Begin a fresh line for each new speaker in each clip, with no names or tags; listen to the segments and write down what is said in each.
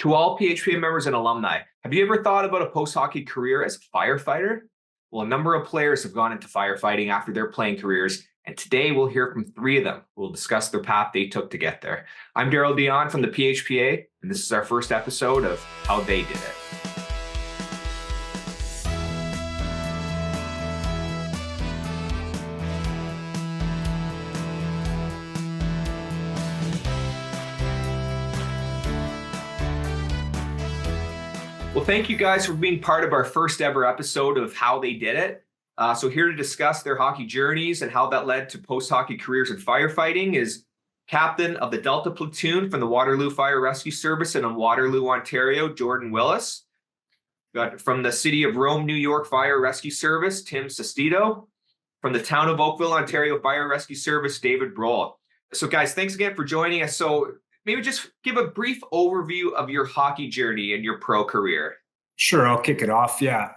To all PHPA members and alumni, have you ever thought about a post-hockey career as a firefighter? Well, a number of players have gone into firefighting after their playing careers, and today we'll hear from three of them who will discuss their path they took to get there. I'm Daryl Dion from the PHPA, and this is our first episode of How They Did It. Well, thank you guys for being part of our first ever episode of How They Did It. So here to discuss their hockey journeys and how that led to post-hockey careers in firefighting is captain of the Delta Platoon from the Waterloo Fire Rescue Service in Waterloo, Ontario, Jordan Willis. Got from the City of Rome, New York Fire Rescue Service, Tim Sestito. From the Town of Oakville, Ontario Fire Rescue Service, David Broll. So guys, thanks again for joining us. So maybe just give a brief overview of your hockey journey and your pro career.
Sure, I'll kick it off. Yeah.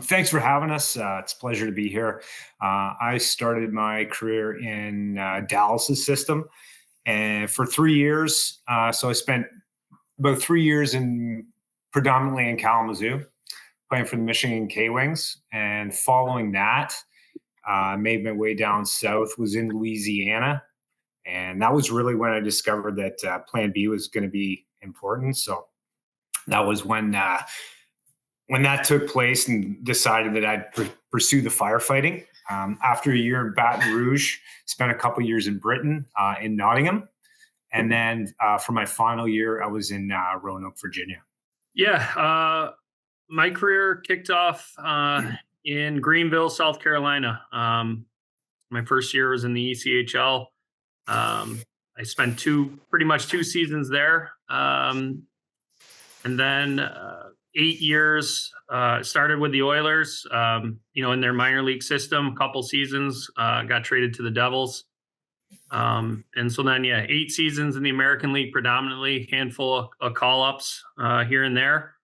Thanks for having us. It's a pleasure to be here. I started my career in Dallas's system and for 3 years. So I spent about 3 years predominantly in Kalamazoo, playing for the Michigan K-Wings. And following that, made my way down south, was in Louisiana. And that was really when I discovered that Plan B was going to be important. So that was when that took place, and decided that I'd pursue the firefighting. After a year in Baton Rouge, spent a couple years in Britain, in Nottingham. And then for my final year, I was in Roanoke, Virginia.
Yeah, my career kicked off in Greenville, South Carolina. My first year was in the ECHL. I spent pretty much two seasons there. And then 8 years, started with the Oilers, in their minor league system, a couple seasons, got traded to the Devils. And so then, 8 seasons in the American League, predominantly, handful of call-ups here and there.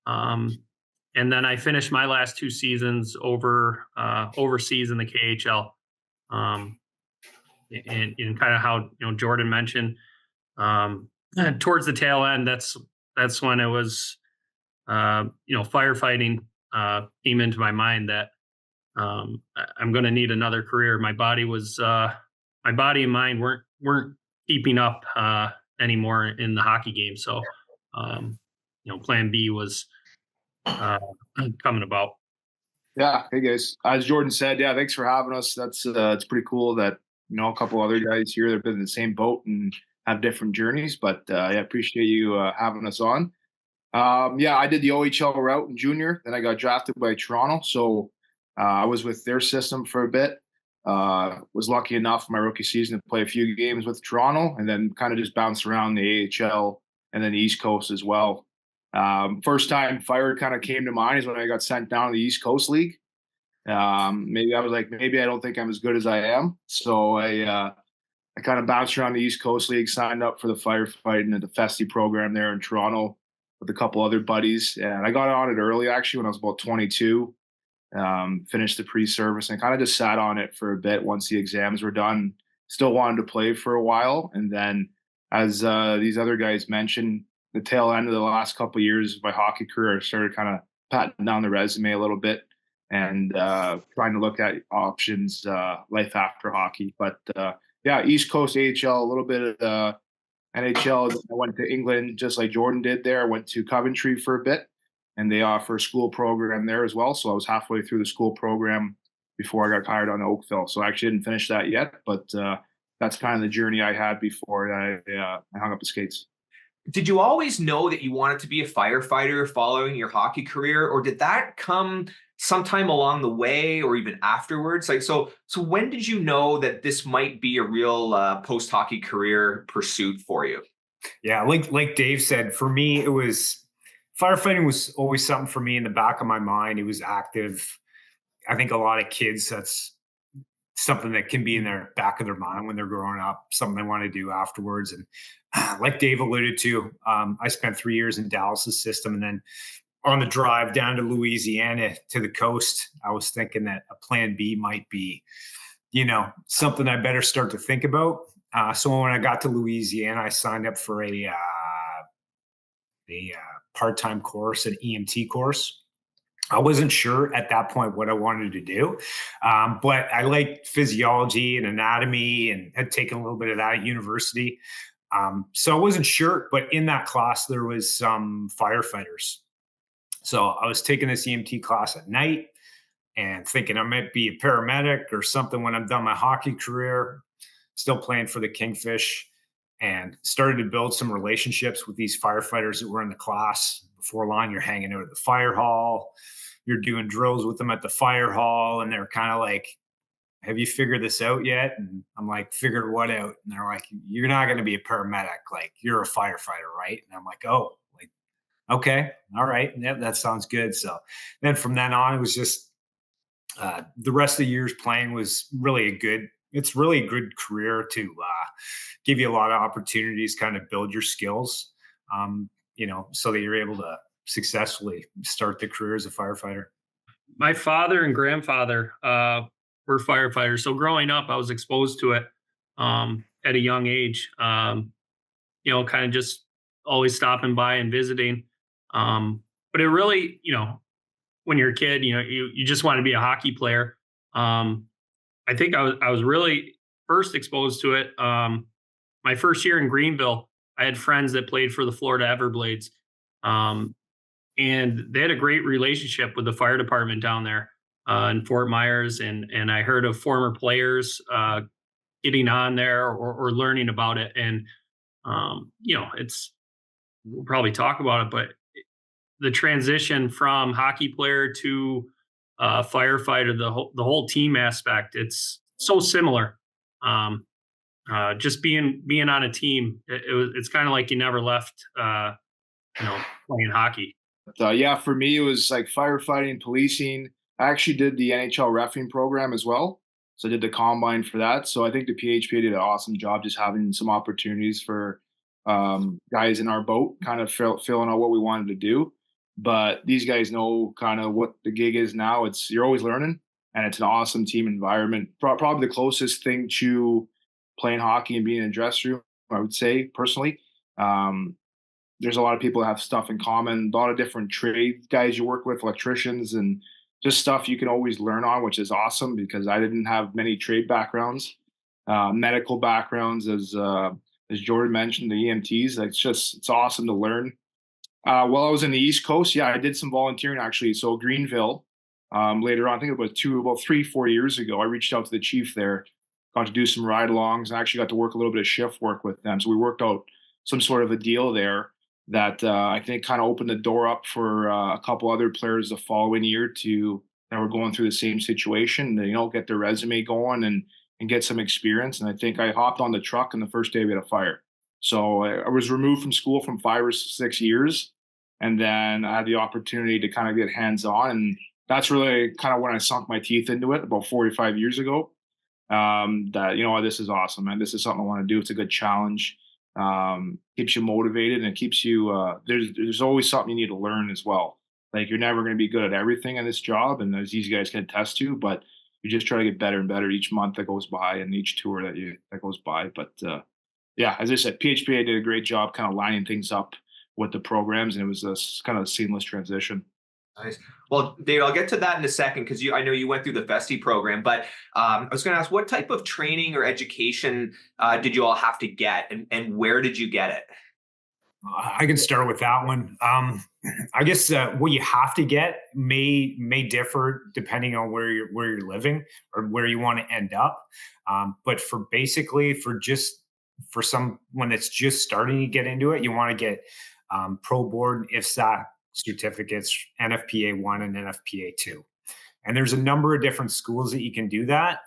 And then I finished my last 2 seasons overseas in the KHL. And kind of how Jordan mentioned, towards the tail end, that's when it was firefighting came into my mind that I'm going to need another career. My body and mind weren't keeping up anymore in the hockey game. So Plan B was coming about.
Yeah. Hey guys, as Jordan said, thanks for having us. That's it's pretty cool that a couple other guys here that have been in the same boat and have different journeys. But I appreciate you having us on. I did the OHL route in junior. Then I got drafted by Toronto. So I was with their system for a bit. Was lucky enough my rookie season to play a few games with Toronto, and then kind of just bounced around the AHL and then the East Coast as well. First time fire kind of came to mind is when I got sent down to the East Coast League. Maybe I was like, maybe I don't think I'm as good as I am. So I kind of bounced around the East Coast League, signed up for the firefighting and the Festi program there in Toronto with a couple other buddies. And I got on it early, actually, when I was about 22. Finished the pre-service and kind of just sat on it for a bit once the exams were done. Still wanted to play for a while. And then, as these other guys mentioned, the tail end of the last couple of years of my hockey career, I started kind of patting down the resume a little bit and trying to look at options, life after hockey. But East Coast AHL, a little bit of NHL. I went to England just like Jordan did there. I went to Coventry for a bit, and they offer a school program there as well. So I was halfway through the school program before I got hired on Oakville. So I actually didn't finish that yet, but that's kind of the journey I had before I hung up the skates.
Did you always know that you wanted to be a firefighter following your hockey career, or did that come sometime along the way or even afterwards? So when did you know that this might be a real post-hockey career pursuit for you?
Yeah, like Dave said, for me, it was firefighting was always something for me in the back of my mind. It was active. I think a lot of kids, that's something that can be in their back of their mind when they're growing up, something they want to do afterwards. And like Dave alluded to, I spent 3 years in Dallas's system, and then on the drive down to Louisiana to the coast, I was thinking that a Plan B might be, something I better start to think about. So when I got to Louisiana, I signed up for a part-time course, an EMT course. I wasn't sure at that point what I wanted to do, but I liked physiology and anatomy and had taken a little bit of that at university. So I wasn't sure, but in that class, there was some firefighters. So I was taking this EMT class at night and thinking I might be a paramedic or something when I'm done my hockey career, still playing for the Kingfish, and started to build some relationships with these firefighters that were in the class. Before long, you're hanging out at the fire hall, you're doing drills with them at the fire hall, and they're kind of like, have you figured this out yet? And I'm like, figured what out? And they're like, you're not going to be a paramedic. Like, you're a firefighter, right? And I'm like, oh, like, okay, all right. Yep, that sounds good. So then from then on, it was just the rest of the years playing was really it's really a good career to give you a lot of opportunities, kind of build your skills, so that you're able to successfully start the career as a firefighter.
My father and grandfather were firefighters. So growing up, I was exposed to it at a young age, kind of just always stopping by and visiting. But it really, when you're a kid, you just want to be a hockey player. I think I was really first exposed to it. My first year in Greenville, I had friends that played for the Florida Everblades. And they had a great relationship with the fire department down there in Fort Myers. And I heard of former players getting on there or learning about it. And, we'll probably talk about it, but the transition from hockey player to firefighter, the whole team aspect, it's so similar. Just being on a team, it's kind of like you never left, playing hockey.
Yeah, for me, it was like firefighting, policing. I actually did the NHL reffing program as well. So I did the combine for that. So I think the PHPA did an awesome job just having some opportunities for guys in our boat, kind of filling out what we wanted to do. But these guys know kind of what the gig is now. You're always learning, and it's an awesome team environment. Probably the closest thing to playing hockey and being in a dressing room, I would say personally. There's a lot of people that have stuff in common, a lot of different trade guys you work with, electricians, and just stuff you can always learn on, which is awesome because I didn't have many trade backgrounds, medical backgrounds, as Jordan mentioned, the EMTs. It's awesome to learn. While I was in the East Coast, yeah, I did some volunteering actually. So Greenville, later on, I think about 3-4 years ago, I reached out to the chief there, got to do some ride-alongs, and actually got to work a little bit of shift work with them. So we worked out some sort of a deal there that I think kind of opened the door up for a couple other players the following year that were going through the same situation, get their resume going and get some experience. And I think I hopped on the truck and the first day we had a fire. So I was removed from school from 5 or 6 years. And then I had the opportunity to kind of get hands-on. And that's really kind of when I sunk my teeth into it about 45 years ago. This is awesome, man. This is something I want to do. It's a good challenge. Keeps you motivated, and it keeps you there's always something you need to learn as well. Like, you're never going to be good at everything in this job, and as these guys can attest to, but you just try to get better and better each month that goes by and each tour that goes by. But yeah, as I said, PHPA did a great job kind of lining things up with the programs, and it was kind of a seamless transition.
Nice. Well, Dave, I'll get to that in a second because I know you went through the Festi program, but I was going to ask, what type of training or education did you all have to get, and where did you get it?
I can start with that one. I guess what you have to get may differ depending on where you're living or where you want to end up. But for someone that's just starting to get into it, you want to get Pro Board IFSAC certificates, NFPA 1 and NFPA 2. And there's a number of different schools that you can do that.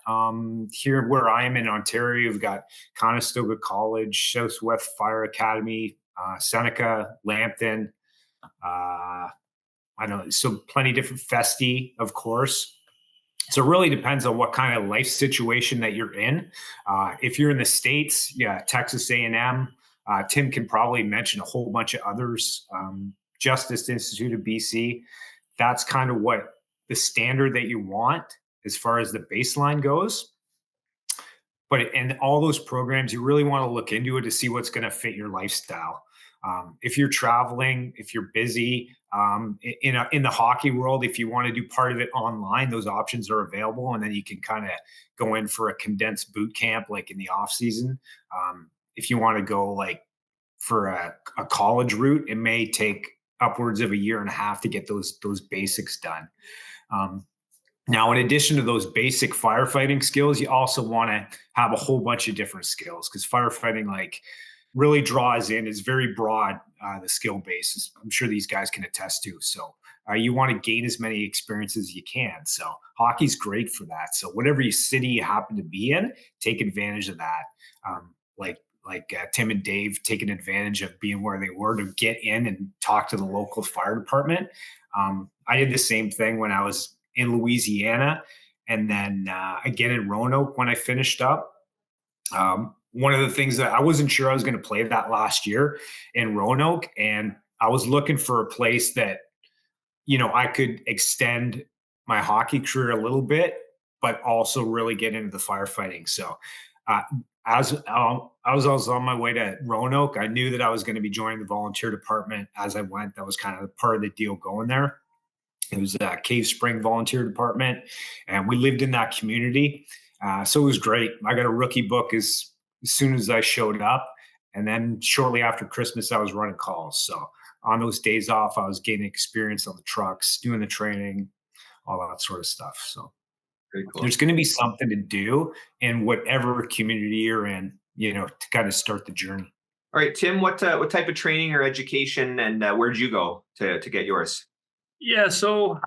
Here where I am in Ontario, we've got Conestoga College, Southwest Fire Academy, Seneca, Lambton. I know, so plenty different Festi, of course. So it really depends on what kind of life situation that you're in. If you're in the States, yeah, Texas A&M. Tim can probably mention a whole bunch of others. Justice Institute of BC. That's kind of what the standard that you want as far as the baseline goes. But in all those programs, you really want to look into it to see what's going to fit your lifestyle. If you're traveling, if you're busy, in the hockey world, if you want to do part of it online, those options are available, and then you can kind of go in for a condensed boot camp like in the off season. If you want to go like for a college route, it may take upwards of a year and a half to get those basics done. Now, in addition to those basic firefighting skills, you also want to have a whole bunch of different skills, because firefighting like really draws in, is very broad, the skill base. I'm sure these guys can attest to. So you want to gain as many experiences as you can. So hockey's great for that. So whatever city you happen to be in, take advantage of that. Like Tim and Dave taking advantage of being where they were to get in and talk to the local fire department. I did the same thing when I was in Louisiana, and then again in Roanoke when I finished up. One of the things that I wasn't sure I was going to play that last year in Roanoke, and I was looking for a place that, I could extend my hockey career a little bit, but also really get into the firefighting. So as I was on my way to Roanoke, I knew that I was going to be joining the volunteer department as I went. That was kind of part of the deal going there. It was a Cave Spring volunteer department, and we lived in that community. So it was great. I got a rookie book as soon as I showed up. And then shortly after Christmas, I was running calls. So on those days off, I was gaining experience on the trucks, doing the training, all that sort of stuff. So
Very cool.
there's going to be something to do in whatever community you're in, to kind of start the journey.
All right, Tim, what type of training or education, and where'd you go to get yours?
Yeah, so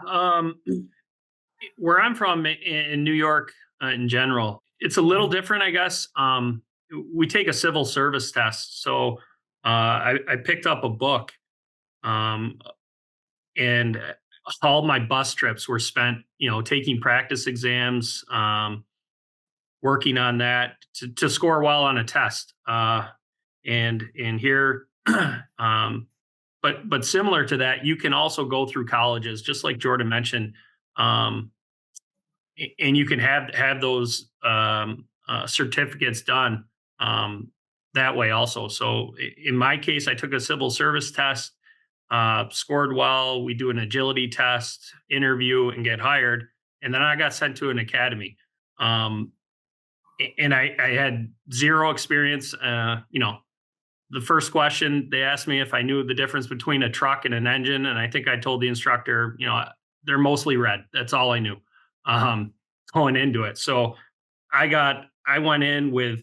where I'm from in New York, in general, it's a little different, I guess. We take a civil service test. So I picked up a book, and all my bus trips were spent, taking practice exams, working on that to score well on a test. And here, but similar to that, you can also go through colleges, just like Jordan mentioned, and you can have those certificates done that way also. So in my case, I took a civil service test, scored well. We do an agility test, interview, and get hired, and then I got sent to an academy. And I had zero experience. The first question, they asked me if I knew the difference between a truck and an engine. And I think I told the instructor, they're mostly red. That's all I knew going into it. So I went in with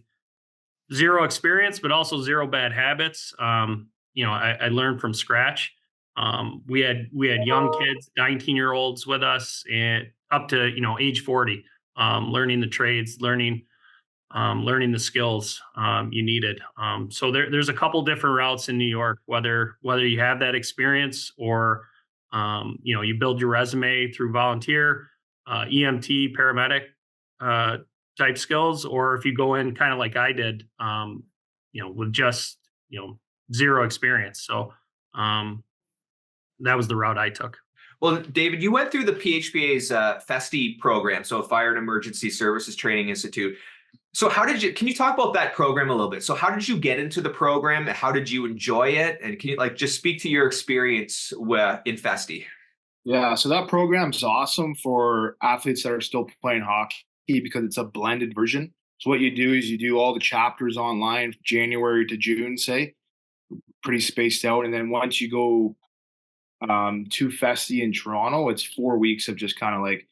zero experience, but also zero bad habits. I learned from scratch. We had young kids, 19-year-olds with us, and up to, age 40, learning the trades, learning the skills you needed. So there's a couple different routes in New York, whether you have that experience or, you build your resume through volunteer, EMT, paramedic type skills, or if you go in kind of like I did, with just, zero experience. So that was the route I took.
Well, David, you went through the PHPA's FESTI program, so Fire and Emergency Services Training Institute. So can you talk about that program a little bit? So how did you get into the program? How did you enjoy it? And can you just speak to your experience in FESTI?
Yeah, so that program's awesome for athletes that are still playing hockey because it's a blended version. So what you do is you do all the chapters online, January to June, say, pretty spaced out. And then once you go to FESTI in Toronto, it's 4 weeks of just kind of like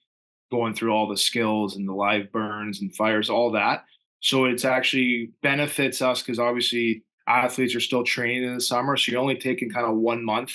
going through all the skills and the live burns and fires, all that. So it's actually benefits us because obviously athletes are still training in the summer. So you're only taking kind of 1 month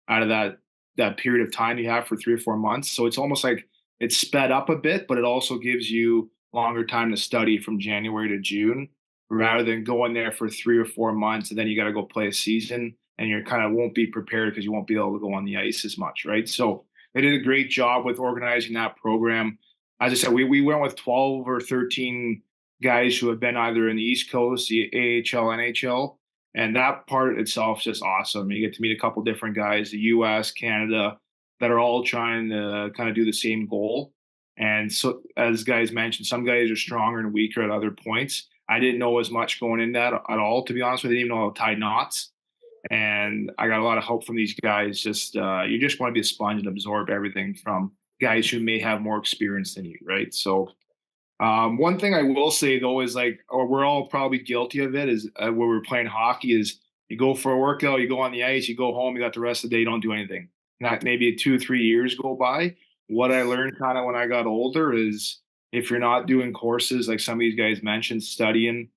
out of that period of time you have for 3 or 4 months. So it's almost like it's sped up a bit, but it also gives you longer time to study from January to June rather than going there for 3 or 4 months and then you got to go play a season and you kind of won't be prepared because you won't be able to go on the ice as much, right? So they did a great job with organizing that program. As I said, we went with 12 or 13 guys who have been either in the East Coast, the AHL, NHL, and that part itself is just awesome. You get to meet a couple different guys, the US, Canada, that are all trying to kind of do the same goal. And so, as guys mentioned, some guys are stronger and weaker at other points. I didn't know as much going in that at all, to be honest with you. I didn't even know how to tie knots. And I got a lot of help from these guys. Just you just want to be a sponge and absorb everything from guys who may have more experience than you, right? So one thing I will say though is like, or we're all probably guilty of it, is when we're playing hockey, is you go for a workout, you go on the ice, you go home, you got the rest of the day, you don't do anything. Not maybe 2 or 3 years go by. What I learned kind of when I got older is if you're not doing courses like some of these guys mentioned, studying,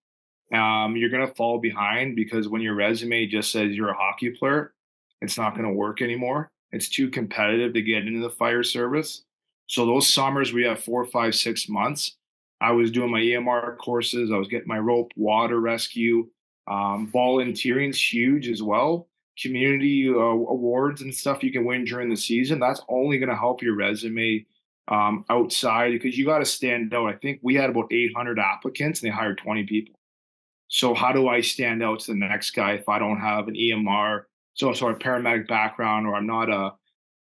you're gonna fall behind, because when your resume just says you're a hockey player, it's not gonna work anymore. It's too competitive to get into the fire service. So those summers we have 4, 5, 6 months, I was doing my EMR courses. I was getting my rope, water rescue, volunteering's huge as well. Community awards and stuff you can win during the season. That's only going to help your resume outside, because you got to stand out. I think we had about 800 applicants and they hired 20 people. So how do I stand out to the next guy if I don't have an EMR, so a paramedic background, or I'm not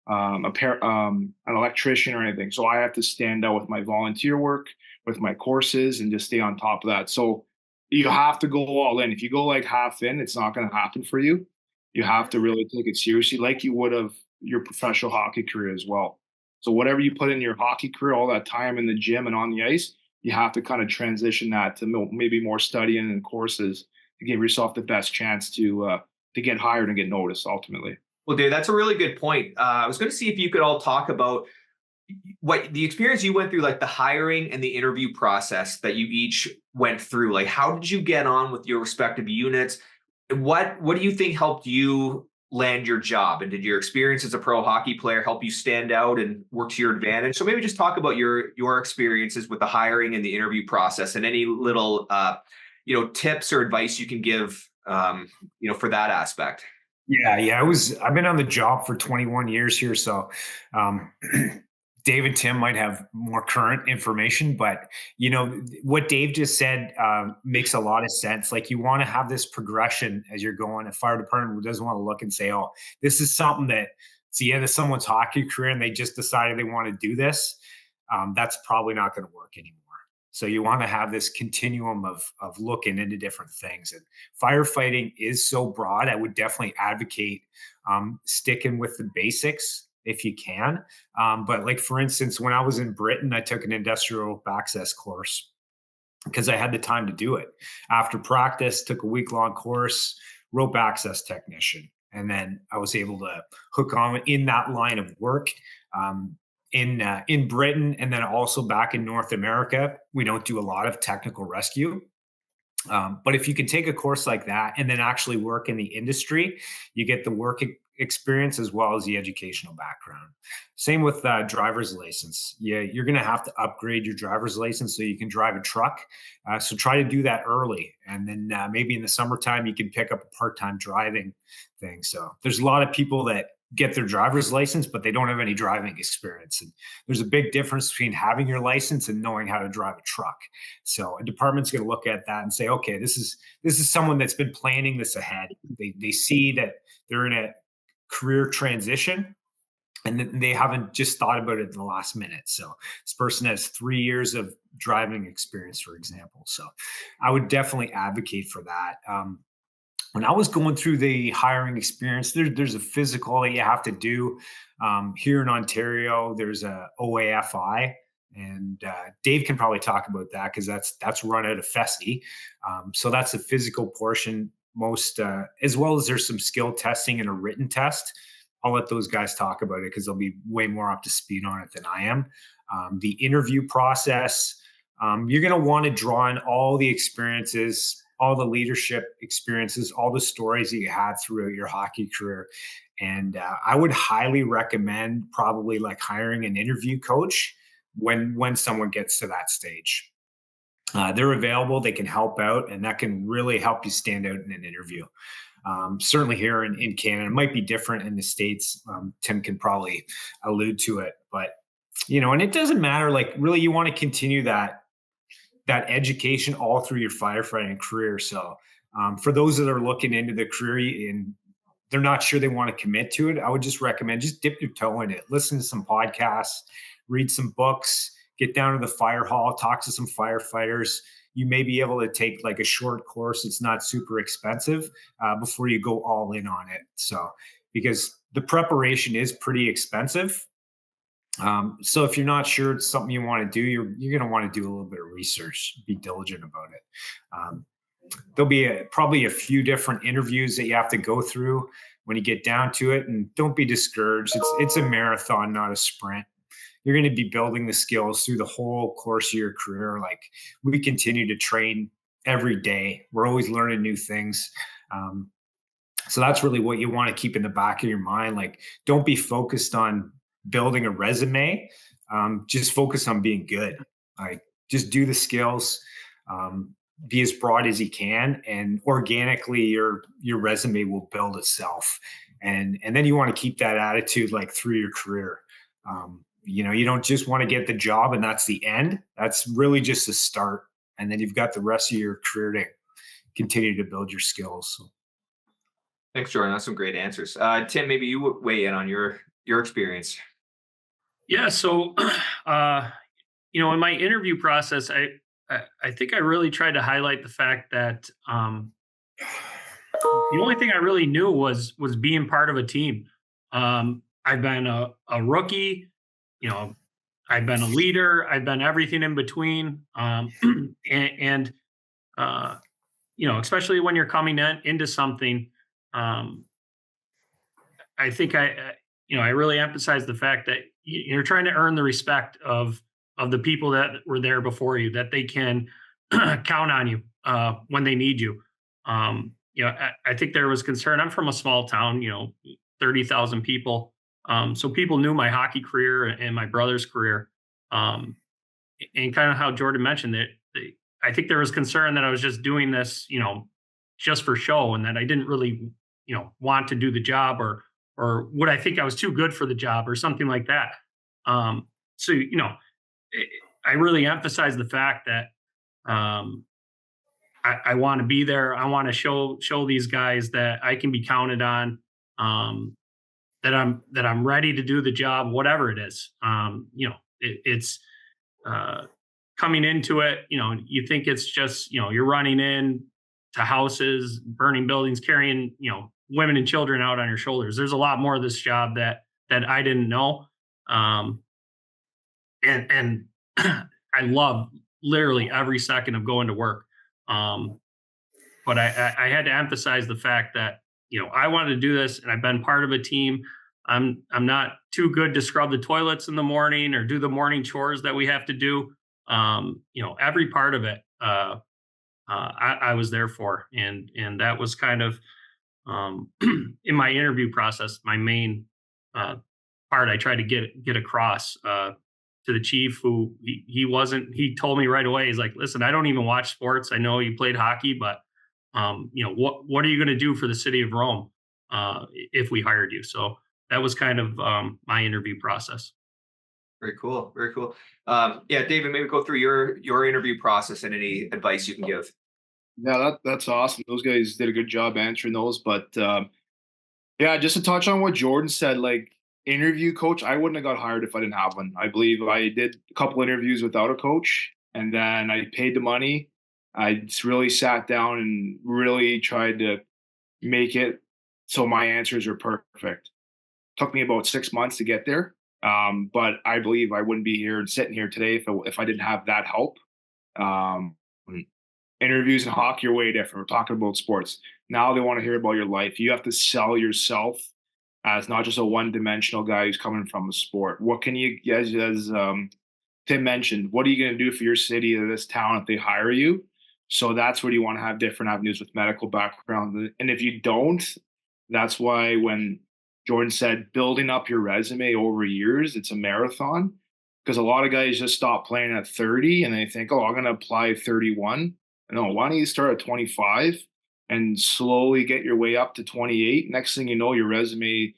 an electrician or anything? So I have to stand out with my volunteer work, with my courses, and just stay on top of that. So you have to go all in. If you go like half in, it's not going to happen for you. You have to really take it seriously, like you would have your professional hockey career as well. So whatever you put in your hockey career, all that time in the gym and on the ice, you have to kind of transition that to maybe more studying and courses to give yourself the best chance to get hired and get noticed ultimately.
Well, Dave, that's a really good point. I was going to see if you could all talk about what the experience you went through, like the hiring and the interview process that you each went through. Like, how did you get on with your respective units? What do you think helped you land your job? And did your experience as a pro hockey player help you stand out and work to your advantage? So maybe just talk about your experiences with the hiring and the interview process, and any little tips or advice you can give for that aspect.
Yeah. I've been on the job for 21 years here. So, Dave and Tim might have more current information, but what Dave just said makes a lot of sense. Like, you want to have this progression as you're going. A fire department doesn't want to look and say, "Oh, this is something that it's the end of someone's hockey career, and they just decided they want to do this." That's probably not going to work anymore. So you want to have this continuum of looking into different things. And firefighting is so broad. I would definitely advocate sticking with the basics if you can. But like, for instance, when I was in Britain, I took an industrial rope access course because I had the time to do it. After practice, took a week-long course, rope access technician. And then I was able to hook on in that line of work. In Britain, and then also back in North America, we don't do a lot of technical rescue. But if you can take a course like that and then actually work in the industry, you get the work experience as well as the educational background. Same with driver's license. Yeah, you're going to have to upgrade your driver's license so you can drive a truck. So try to do that early. And then maybe in the summertime, you can pick up a part-time driving thing. So there's a lot of people that get their driver's license, but they don't have any driving experience. And there's a big difference between having your license and knowing how to drive a truck. So a department's going to look at that and say, okay, this is someone that's been planning this ahead. They see that they're in a career transition, and they haven't just thought about it in the last minute. So this person has 3 years of driving experience, for example. So I would definitely advocate for that. When I was going through the hiring experience, there's a physical that you have to do here in Ontario. There's a OAFI, and Dave can probably talk about that because that's run out of Festi. So that's a physical portion, as well as there's some skill testing and a written test. I'll let those guys talk about it because they'll be way more up to speed on it than I am. The interview process, you're going to want to draw on all the experiences, all the leadership experiences, all the stories that you had throughout your hockey career. And I would highly recommend probably like hiring an interview coach when someone gets to that stage. They're available, they can help out, and that can really help you stand out in an interview. Certainly here in Canada, it might be different in the States. Tim can probably allude to it, but and it doesn't matter. Like, really, you want to continue that education all through your firefighting career. So for those that are looking into the career and they're not sure they want to commit to it, I would just recommend just dip your toe in it. Listen to some podcasts, read some books, get down to the fire hall, talk to some firefighters. you may be able to take like a short course. It's not super expensive before you go all in on it. So, because the preparation is pretty expensive. So if you're not sure it's something you want to do, you're going to want to do a little bit of research, be diligent about it. There'll be probably a few different interviews that you have to go through when you get down to it, and don't be discouraged. It's a marathon, not a sprint. You're going to be building the skills through the whole course of your career. Like, we continue to train every day. We're always learning new things. So that's really what you want to keep in the back of your mind. Like, don't be focused on building a resume. Just focus on being good. Like, just do the skills. Be as broad as you can, and organically your resume will build itself. And then you want to keep that attitude like through your career. You don't just want to get the job and that's the end. That's really just a start. And then you've got the rest of your career to continue to build your skills. So.
Thanks, Jordan. That's some great answers. Tim, maybe you weigh in on your experience.
Yeah. So, in my interview process, I think I really tried to highlight the fact that the only thing I really knew was being part of a team. I've been a rookie, I've been a leader, I've been everything in between. And especially when you're coming into something, I think I really emphasize the fact that you're trying to earn the respect of the people that were there before you, that they can count on you when they need you. I think there was concern. I'm from a small town, 30,000 people. So people knew my hockey career and my brother's career. And kind of how Jordan mentioned that, I think there was concern that I was just doing this, just for show, and that I didn't really, want to do the job, or would I think I was too good for the job or something like that. So, I really emphasize the fact that I want to be there. I want to show these guys that I can be counted on, that I'm ready to do the job, whatever it is. It's coming into it. You think it's just you're running in to houses, burning buildings, carrying women and children out on your shoulders. There's a lot more of this job that I didn't know. And I love literally every second of going to work. But I had to emphasize the fact that, I wanted to do this, and I've been part of a team. I'm not too good to scrub the toilets in the morning or do the morning chores that we have to do. Every part of it, I was there for. And that was kind of, in my interview process, my main part I tried to get across to the chief, who he told me right away, he's like, listen, I don't even watch sports. I know you played hockey, but what are you going to do for the city of Rome if we hired you? So that was kind of my interview process.
Very cool. Very cool. David, maybe go through your interview process and any advice you can give.
Yeah, that's awesome. Those guys did a good job answering those. But just to touch on what Jordan said, like, interview coach, I wouldn't have got hired if I didn't have one. I believe I did a couple interviews without a coach, and then I paid the money. I just really sat down and really tried to make it so my answers are perfect. Took me about 6 months to get there. But I believe I wouldn't be here and sitting here today if I didn't have that help. Interviews in hockey are way different. We're talking about sports. Now they want to hear about your life. You have to sell yourself as not just a one-dimensional guy who's coming from a sport. What can you, as Tim mentioned, what are you going to do for your city or this town if they hire you? So that's where you want to have different avenues with medical background. And if you don't, that's why when Jordan said building up your resume over years, it's a marathon, because a lot of guys just stop playing at 30 and they think, oh, I'm going to apply 31. No, why don't you start at 25 and slowly get your way up to 28? Next thing you know, your resume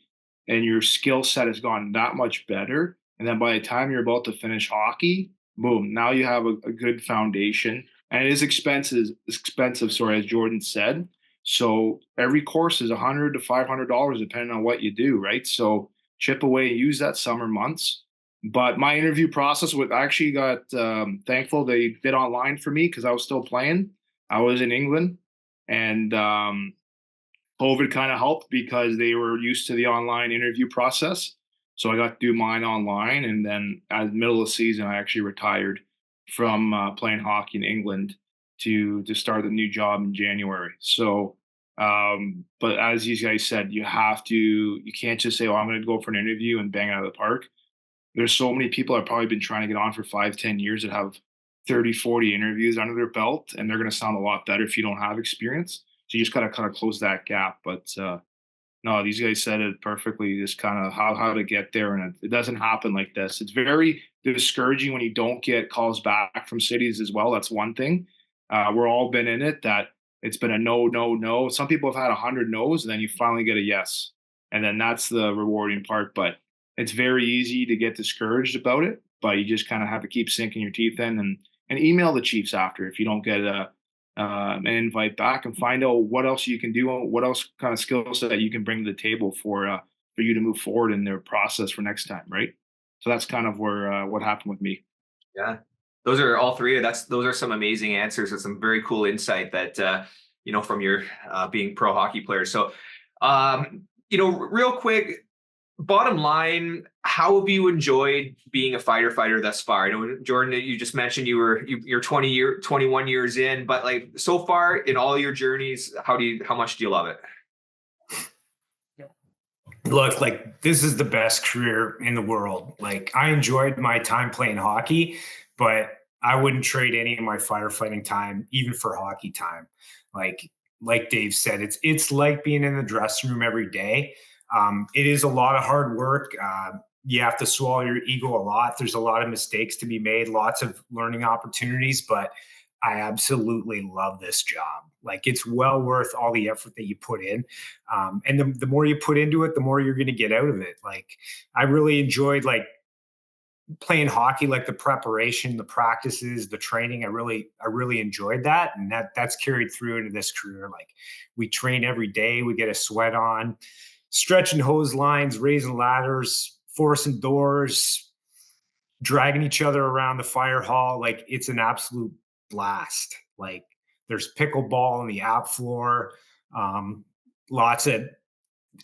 and your skill set has gotten that much better. And then by the time you're about to finish hockey, boom, now you have a good foundation. And it is expensive, as Jordan said. So every course is $100 to $500 depending on what you do, right? So chip away and use that summer months. But my interview process I actually got thankful they did online for me because I was still playing. I was in England, and COVID kind of helped because they were used to the online interview process. So I got to do mine online, and then at the middle of the season, I actually retired from playing hockey in England to start a new job in January. So, but as you guys said, you can't just say, "Oh, I'm going to go for an interview and bang out of the park." There's so many people that have probably been trying to get on for 5-10 years that have 30, 40 interviews under their belt, and they're going to sound a lot better if you don't have experience. So you just got to kind of close that gap. But no, these guys said it perfectly, just kind of how to get there. And it doesn't happen like this. It's very discouraging when you don't get calls back from cities as well. That's one thing. We're all been in it, that it's been a no, no, no. Some people have had 100 no's, and then you finally get a yes. And then that's the rewarding part. But it's very easy to get discouraged about it. But you just kind of have to keep sinking your teeth in and email the Chiefs after if you don't get an invite back, and find out what else you can do, what else kind of skill set you can bring to the table for you to move forward in their process for next time, right? So that's kind of where what happened with me.
Yeah, those are all three. Those are some amazing answers and some very cool insight that from your being pro hockey players. So, real quick, bottom line, how have you enjoyed being a firefighter thus far? I know, Jordan, you just mentioned you're 21 years in, but like so far in all your journeys, how much do you love it?
Look, like, this is the best career in the world. Like, I enjoyed my time playing hockey, but I wouldn't trade any of my firefighting time even for hockey time. Like Dave said, it's like being in the dressing room every day. It is a lot of hard work. You have to swallow your ego a lot. There's a lot of mistakes to be made, lots of learning opportunities, but I absolutely love this job. Like, it's well worth all the effort that you put in. And the more you put into it, the more you're going to get out of it. Like, I really enjoyed playing hockey, like the preparation, the practices, the training. I really enjoyed that. And that's carried through into this career. Like, we train every day, we get a sweat on, stretching hose lines, raising ladders, forcing doors, dragging each other around the fire hall. Like, it's an absolute blast. Like, there's pickleball on the app floor, lots of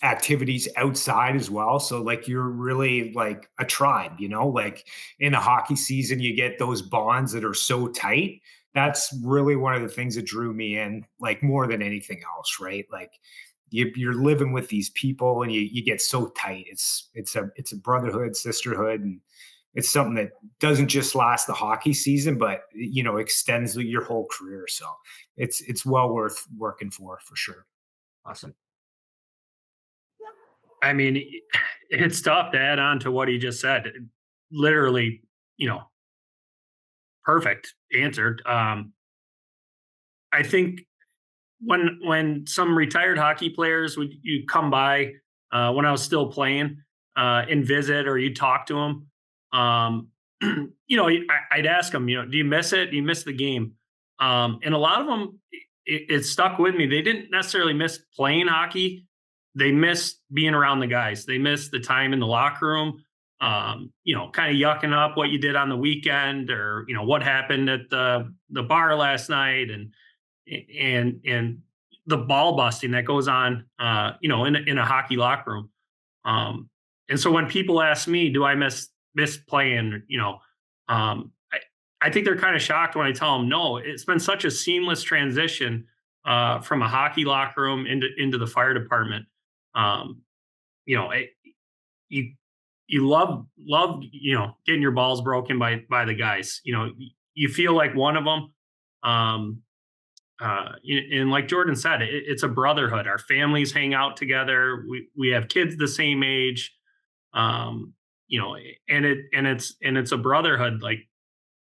activities outside as well. So like, you're really like a tribe, like in the hockey season, you get those bonds that are so tight. That's really one of the things that drew me in, like, more than anything else, right? Like, you're living with these people and you get so tight. It's a brotherhood, sisterhood, and it's something that doesn't just last the hockey season, but extends your whole career. So it's well worth working for sure.
Awesome.
I mean, it's tough to add on to what he just said. Literally, perfect answered. I think when some retired hockey players you come by when I was still playing and visit, or you talk to them, I'd ask them, do you miss it? Do you miss the game? And a lot of them, it stuck with me. They didn't necessarily miss playing hockey. They miss being around the guys. They miss the time in the locker room, kind of yucking up what you did on the weekend, or, what happened at the bar last night, and the ball busting that goes on, in a hockey locker room. And so when people ask me, do I miss playing, I think they're kind of shocked when I tell them, no, it's been such a seamless transition from a hockey locker room into the fire department. You love, getting your balls broken by the guys. You feel like one of them. And like Jordan said, it's a brotherhood. Our families hang out together. We have kids the same age. And it's a brotherhood. Like,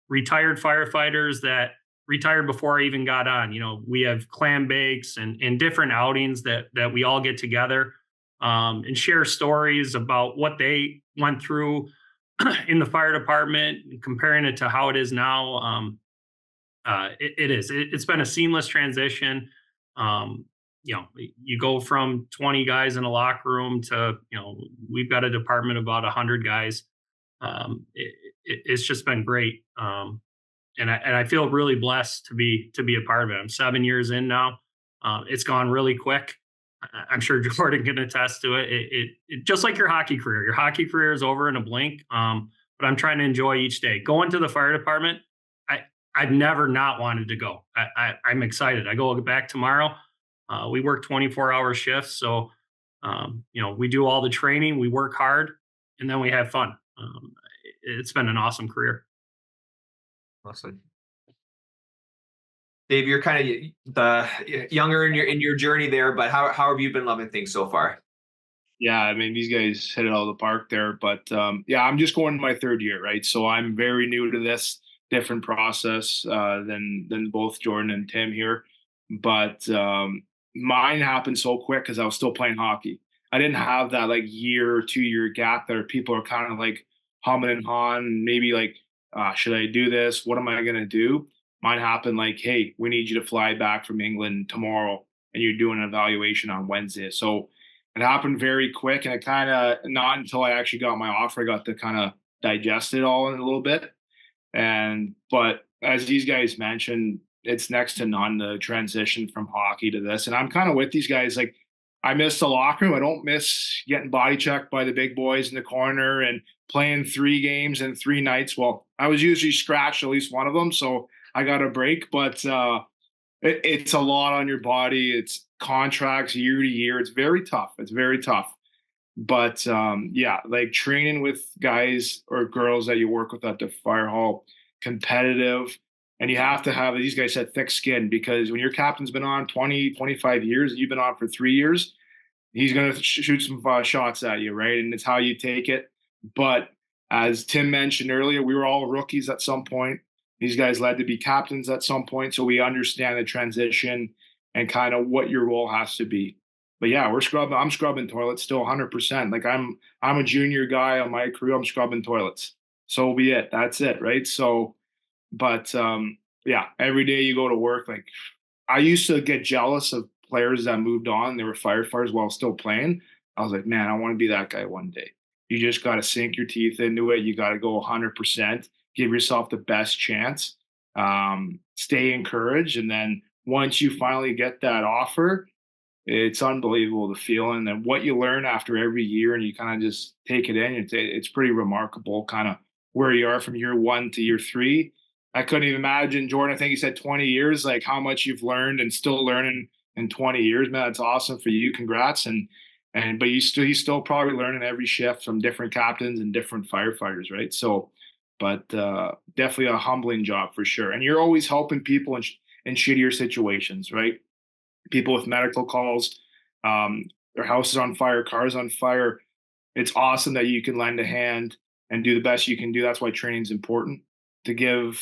retired firefighters that retired before I even got on. We have clam bakes and different outings that we all get together and share stories about what they went through in the fire department, comparing it to how it is now. It's been a seamless transition. You go from 20 guys in a locker room to, we've got a department of about 100 guys. It's just been great. And I feel really blessed to be a part of it. I'm 7 years in now. It's gone really quick. I'm sure Jordan can attest to it. It just like your hockey career. Your hockey career is over in a blink. But I'm trying to enjoy each day. Going to the fire department, I've never not wanted to go. I'm excited. I go back tomorrow. We work 24-hour shifts, so we do all the training, we work hard, and then we have fun. It's been an awesome career.
Awesome. Dave, you're kind of the younger in your journey there, but how have you been loving things so far?
Yeah, I mean, these guys hit it out of the park there. But yeah, I'm just going to my third year, right? So I'm very new to this, different process than both Jordan and Tim here. But mine happened so quick because I was still playing hockey. I didn't have that like year or 2 year gap there. People are kind of like humming and hawing, maybe like, should I do this? What am I going to do? Mine happened like, hey, we need you to fly back from England tomorrow, and you're doing an evaluation on Wednesday. So it happened very quick, and it kind of not until I actually got my offer, I got to kind of digest it all in a little bit. But as these guys mentioned, it's next to none the transition from hockey to this. And I'm kind of with these guys. Like, I miss the locker room. I don't miss getting body checked by the big boys in the corner and playing 3 games in 3 nights. Well, I was usually scratched at least one of them, so I got a break. But it's a lot on your body. It's contracts year to year. It's very tough. It's very tough. But yeah, like training with guys or girls that you work with at the fire hall, competitive. And you have to have, these guys said, thick skin, because when your captain's been on 20, 25 years, and you've been on for 3 years, he's going to shoot some shots at you, right? And it's how you take it. But as Tim mentioned earlier, we were all rookies at some point. These guys led to be captains at some point. So we understand the transition and kind of what your role has to be. But yeah, I'm scrubbing toilets still 100%. Like I'm a junior guy on my crew. I'm scrubbing toilets. So be it. That's it. Right. So, but yeah, every day you go to work, like I used to get jealous of players that moved on. They were firefighters while still playing. I was like, man, I want to be that guy one day. You just got to sink your teeth into it. You got to go 100%, give yourself the best chance, stay encouraged. And then once you finally get that offer, it's unbelievable, the feeling and what you learn after every year, and you kind of just take it in. It's pretty remarkable kind of where you are from year 1 to year 3. I couldn't even imagine, Jordan, I think you said 20 years, like how much you've learned and still learning in 20 years, man. That's awesome for you. Congrats. But you still probably learning every shift from different captains and different firefighters, right? So, but definitely a humbling job for sure. And you're always helping people in shittier situations, right? People with medical calls, their houses on fire, cars on fire. It's awesome that you can lend a hand and do the best you can do. That's why training is important, to give,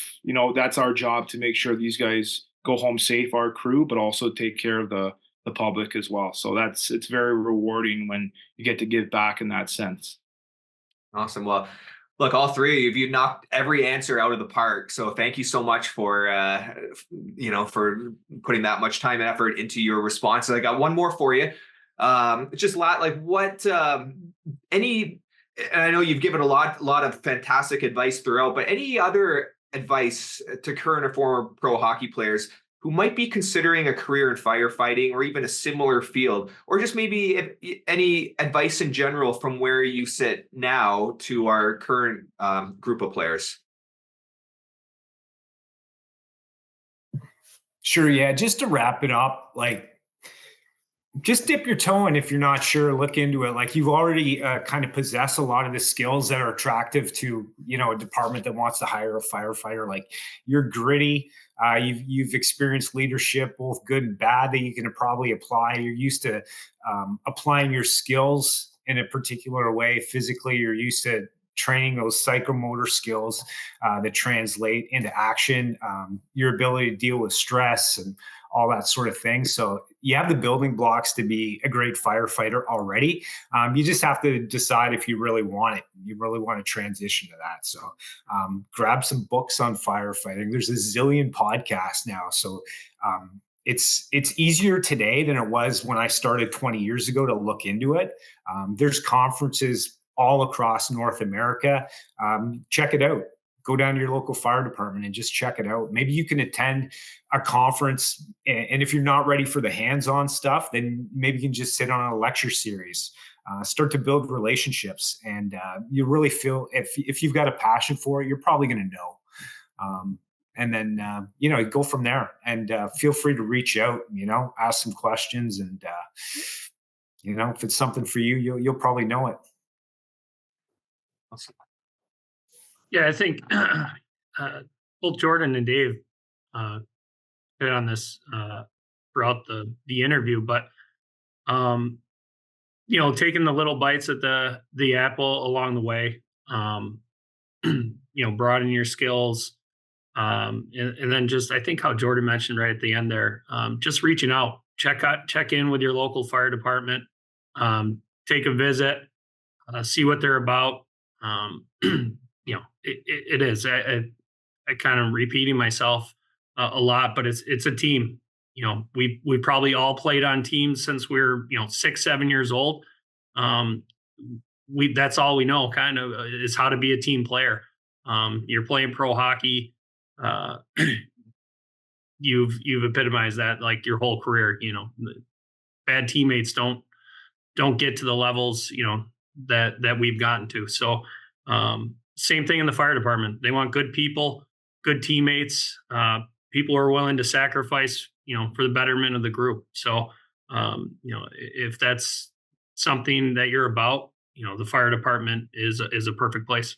that's our job, to make sure these guys go home safe, our crew, but also take care of the public as well. So it's very rewarding when you get to give back in that sense.
Awesome. Well, look, all 3 of you knocked every answer out of the park. So thank you so much for, for putting that much time and effort into your responses. I got one more for you. Just like what, and I know you've given a lot of fantastic advice throughout, but any other advice to current or former pro hockey players who might be considering a career in firefighting or even a similar field, or just maybe any advice in general from where you sit now to our current group of players?
Sure. Yeah. Just to wrap it up, like, just dip your toe in if you're not sure. Look into it. Like, you've already kind of possess a lot of the skills that are attractive to a department that wants to hire a firefighter. Like, you're gritty. You've experienced leadership, both good and bad, that you can probably apply. You're used to applying your skills in a particular way physically. You're used to training those psychomotor skills that translate into action. Your ability to deal with stress and all that sort of thing. So you have the building blocks to be a great firefighter already. You just have to decide if you really want it. You really want to transition to that. So grab some books on firefighting. There's a zillion podcasts now. So it's easier today than it was when I started 20 years ago to look into it. There's conferences all across North America. Check it out. Go down to your local fire department and just check it out. Maybe you can attend a conference, and if you're not ready for the hands-on stuff, then maybe you can just sit on a lecture series. Start to build relationships, and you really feel if you've got a passion for it, you're probably going to know. And then go from there. And feel free to reach out. Ask some questions, and if it's something for you, you'll probably know it.
Awesome.
Yeah, I think both Jordan and Dave hit on this throughout the interview, but taking the little bites at the apple along the way, broaden your skills, and then just, I think how Jordan mentioned right at the end there, just reaching out, check in with your local fire department, take a visit, see what they're about. It is. I kind of repeating myself a lot, but it's a team. We probably all played on teams since we're 6, 7 years old. That's all we know, kind of, is how to be a team player. You're playing pro hockey. You've epitomized that like your whole career. Bad teammates don't get to the levels that we've gotten to. So same thing in the fire department. They want good people, good teammates, people who are willing to sacrifice, for the betterment of the group. So, if that's something that you're about, the fire department is a perfect place.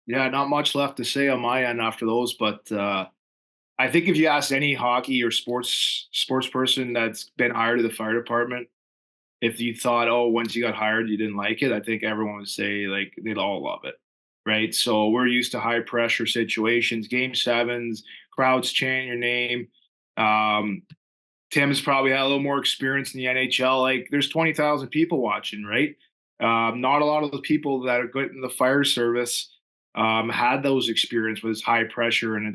Yeah, not much left to say on my end after those, but I think if you ask any hockey or sports person that's been hired to the fire department, if you thought, oh, once you got hired, you didn't like it, I think everyone would say like they'd all love it, right? So we're used to high pressure situations, game sevens, crowds chanting your name. Tim's probably had a little more experience in the NHL. Like there's 20,000 people watching, right? Not a lot of the people that are good in the fire service had those experience with high pressure, and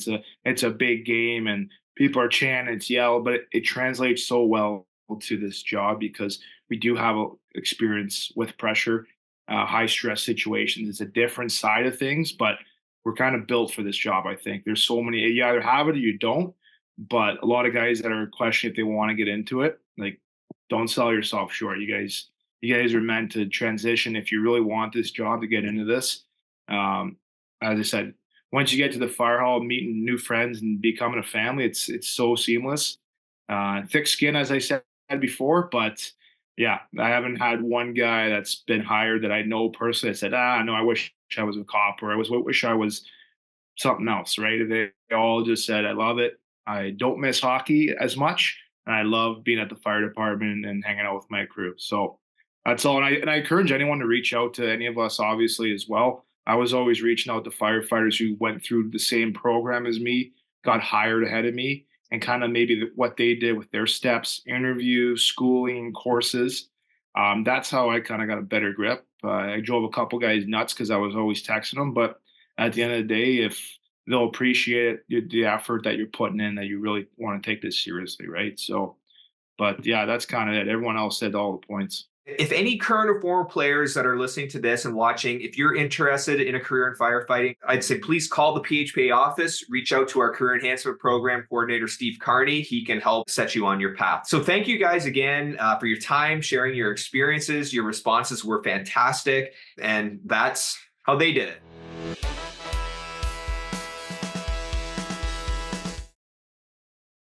it's a big game, and people are chanting, it's yell, but it translates so well to this job because we do have experience with pressure, high stress situations. It's a different side of things, but we're kind of built for this job. I think there's so many, you either have it or you don't, but a lot of guys that are questioning if they want to get into it, like, don't sell yourself short. You guys are meant to transition if you really want this job to get into this. As I said, once you get to the fire hall, meeting new friends and becoming a family, it's so seamless. Thick skin, as I said before, but yeah, I haven't had one guy that's been hired that I know personally that said, no, I wish I was a cop, or I wish I was something else, right? They all just said, I love it. I don't miss hockey as much, and I love being at the fire department and hanging out with my crew. So that's all. And I encourage anyone to reach out to any of us, obviously, as well. I was always reaching out to firefighters who went through the same program as me, got hired ahead of me, and kind of maybe what they did with their steps, interviews, schooling, courses. That's how I kind of got a better grip. I drove a couple guys nuts because I was always texting them. But at the end of the day, if they'll appreciate it, the effort that you're putting in, that you really want to take this seriously, right? So, but yeah, that's kind of it. Everyone else said all the points.
If any current or former players that are listening to this and watching, if you're interested in a career in firefighting, I'd say please call the PHPA office, reach out to our Career Enhancement Program Coordinator, Steve Carney. He can help set you on your path. So thank you guys again for your time, sharing your experiences. Your responses were fantastic, and that's how they did it.